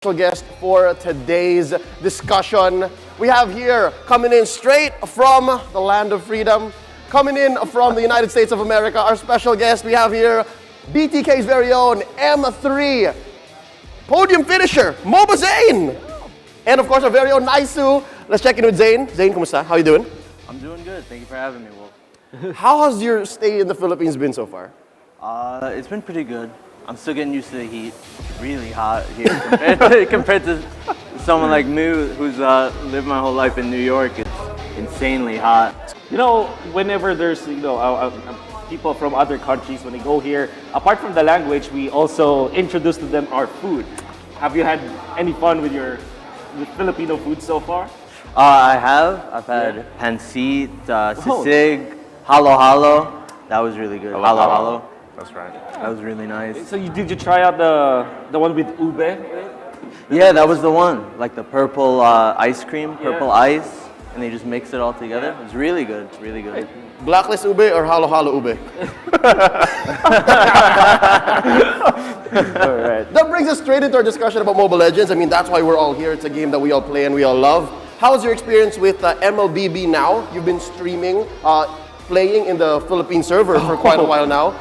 Special guest for today's discussion. We have here, coming in straight from the land of freedom, coming in from the United States of America, our special guest. We have here BTK's very own M3 podium finisher, Mobazane. And of course, our very own Naisu. Let's check in with Zane. Zane, kumusta? How you doing? I'm doing good. Thank you for having me, Wolf. How has your stay in the Philippines been so far? It's been pretty good. I'm still getting used to the heat. It's really hot here compared to someone like me who's lived my whole life in New York. It's insanely hot. You know, whenever there's people from other countries, when they go here, apart from the language, we also introduce to them our food. Have you had any fun with Filipino food so far? I have. I've had pancit, sisig, halo-halo. That was really good. Halo-halo. That's right. That was really nice. So did you try out the one with ube? Yeah, that was the one. Like the purple ice cream, purple ice, and they just mix it all together. It was really good. Really good. Blacklist ube or halo-halo ube? All right. That brings us straight into our discussion about Mobile Legends. I mean, that's why we're all here. It's a game that we all play and we all love. How's your experience with mlbb now? You've been streaming, playing in the Philippine server for quite a while now.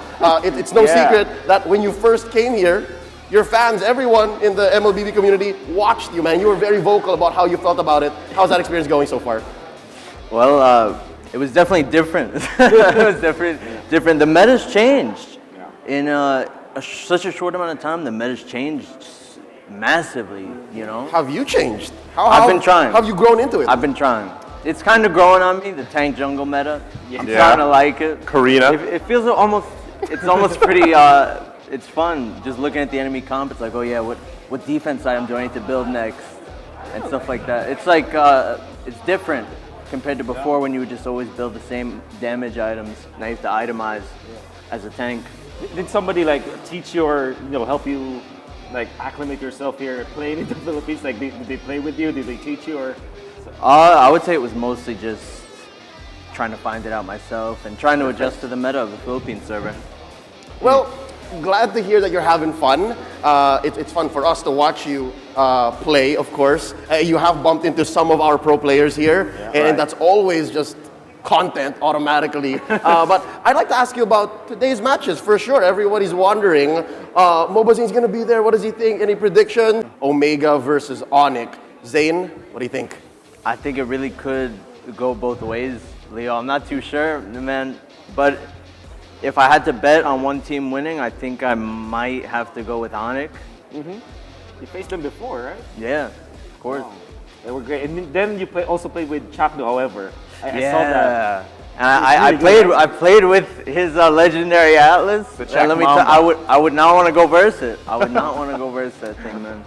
It's no secret that when you first came here, your fans, everyone in the mlbb community watched you, man. You were very vocal about how you felt about it. How's that experience going so far? Well, it was definitely different. It was different. The meta's changed. In such a short amount of time, the meta's changed massively, you know? Have you changed? I've been trying. Have you grown into it? I've been trying. It's kind of growing on me, the tank jungle meta. I'm starting to like it. Karina. It feels it's almost pretty, it's fun. Just looking at the enemy comp, it's like, oh yeah, what defense item do I need to build next? And stuff like that. It's like, it's different compared to before when you would just always build the same damage items. Now you have to itemize as a tank. Did somebody like teach you or help you like acclimate yourself here playing in the Philippines? Like did they play with you? Did they teach you or? I would say it was mostly just trying to find it out myself and trying to adjust to the meta of the Philippine server. Well, glad to hear that you're having fun. It's fun for us to watch you play, of course. You have bumped into some of our pro players here, and that's always just content automatically. But I'd like to ask you about today's matches. For sure, everybody's wondering, Mobazane's going to be there. What does he think? Any prediction? Omega versus Onic. Zane, what do you think? I think it really could go both ways, Leo. I'm not too sure, man. But if I had to bet on one team winning, I think I might have to go with Onic. You faced them before, right? Yeah, of course. Wow. They were great. And then you also played with Ch4knu, however. I saw that. And I played with his legendary Atlas. And let me tell I would not want to go verse it. I would not want to go verse that thing, man.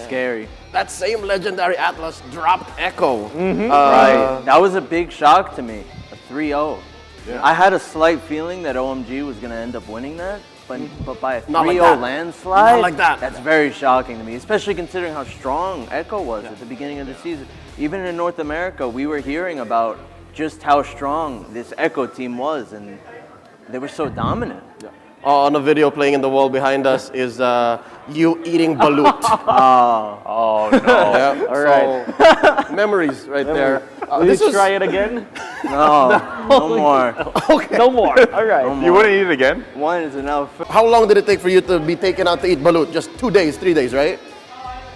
Scary. That same legendary Atlas dropped Echo. Right. That was a big shock to me. A 3-0. Yeah. I had a slight feeling that OMG was going to end up winning that, but by a 3-0 landslide, not like that. That's very shocking to me, especially considering how strong Echo was at the beginning of the season. Even in North America, we were hearing about just how strong this Echo team was, and they were so dominant. On a video playing in the wall behind us is you eating balut. Oh no. Yeah, all right. So, memories right there. Will you try it again? No more. Okay. No more. All right. No more. You wouldn't eat it again? One is enough. How long did it take for you to be taken out to eat balut? Just 2 days, 3 days, right?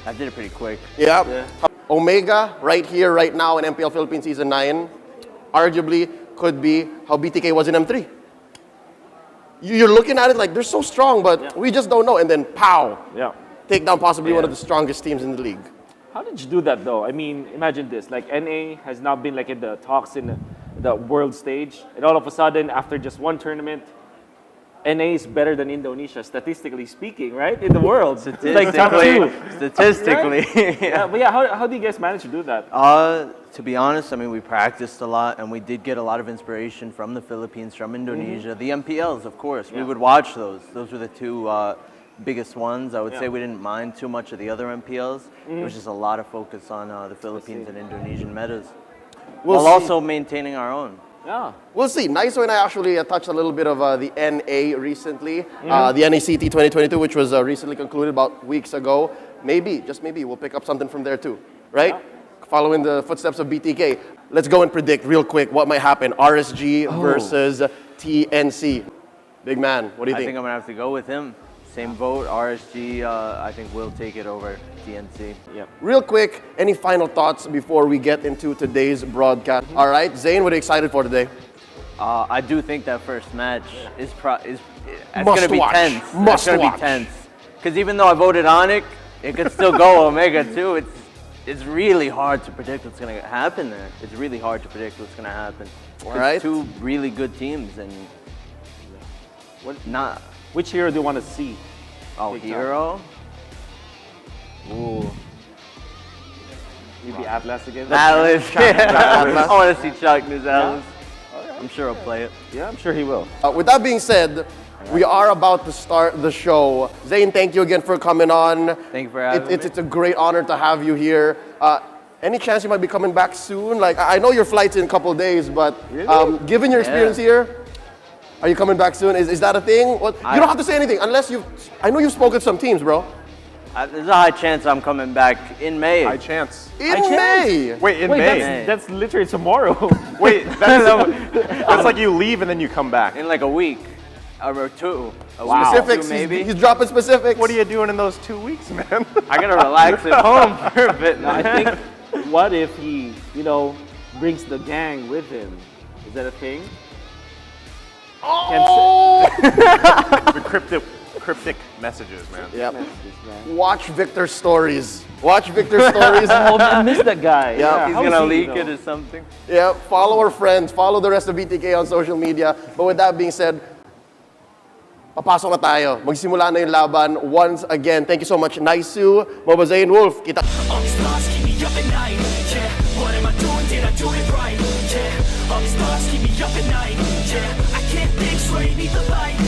I did it pretty quick. Yeah. Omega, right here, right now in MPL Philippines Season 9, arguably could be how BTK was in M3. You're looking at it like they're so strong, but we just don't know. And then, pow! Yeah. Take down possibly one of the strongest teams in the league. How did you do that though? I mean, imagine this, like NA has now been like in the talks in the world stage, and all of a sudden, after just one tournament, NA is better than Indonesia, statistically speaking, right? In the world. Statistically. Right? Yeah, but yeah, how do you guys manage to do that? To be honest, I mean, we practiced a lot, and we did get a lot of inspiration from the Philippines, from Indonesia. The MPLs, of course. We would watch those. Those were the two biggest ones. I would say we didn't mind too much of the other MPLs. It was just a lot of focus on the Philippines and Indonesian metas, while also maintaining our own. Yeah. We'll see. Naiso and I actually touched a little bit of the NA recently, the NACT 2022, which was recently concluded about weeks ago. Maybe, just maybe, we'll pick up something from there too, right? Yeah. Following the footsteps of BTK. Let's go and predict real quick what might happen. RSG versus TNC. Big man, what do you I think? think I'm gonna have to go with him. Same vote, RSG, I think we'll take it over TNC. Yep. Real quick, any final thoughts before we get into today's broadcast? All right, Zane, what are you excited for today? I do think that first match is it's Must gonna be watch. tense. Must it's gonna watch. be tense. Because even though I voted Onic, it could still go Omega too. It's really hard to predict what's gonna happen there. It's really hard to predict what's gonna happen. All right. Two really good teams and not. Which hero do you want to see? Oh, Big time. hero. Ooh. Maybe Atlas again? Atlas. Atlas. I want to see Ch4knu's Atlas. I'm sure he'll play it. Yeah, I'm sure he will. With that being said, we are about to start the show. Zane, thank you again for coming on. Thank you for having me. It's a great honor to have you here. Any chance you might be coming back soon? Like, I know your flight's in a couple of days, but given your experience here, are you coming back soon? Is that a thing? Well, you don't have to say anything unless I know you've spoken to some teams, bro. There's a high chance I'm coming back in May. High chance. In May. Wait, in Wait, May? that's literally tomorrow. Wait, that's like you leave and then you come back. In like a week or two. Wow. Specifics. Two, maybe. He's dropping specifics. What are you doing in those 2 weeks, man? I gotta relax at home for a bit. I think, what if he, brings the gang with him? Is that a thing? Oh! The cryptic messages, man. Yep. Messages, man. Watch Victor's stories. Watch Victor's stories. Oh, I miss that guy. Yeah. He's How gonna is he, leak it or something. Yeah, follow our friends, follow the rest of BTK on social media. But with that being said, papasok na tayo. Magsimula na yung laban once again. Thank you so much, Naisu, Mobazane, Wolf. Kita. All these thoughts keep me up at night. Yeah, what am I doing? Did I do it right? Yeah, all these thoughts keep me up at night. Yeah, I can't think straight, need the light.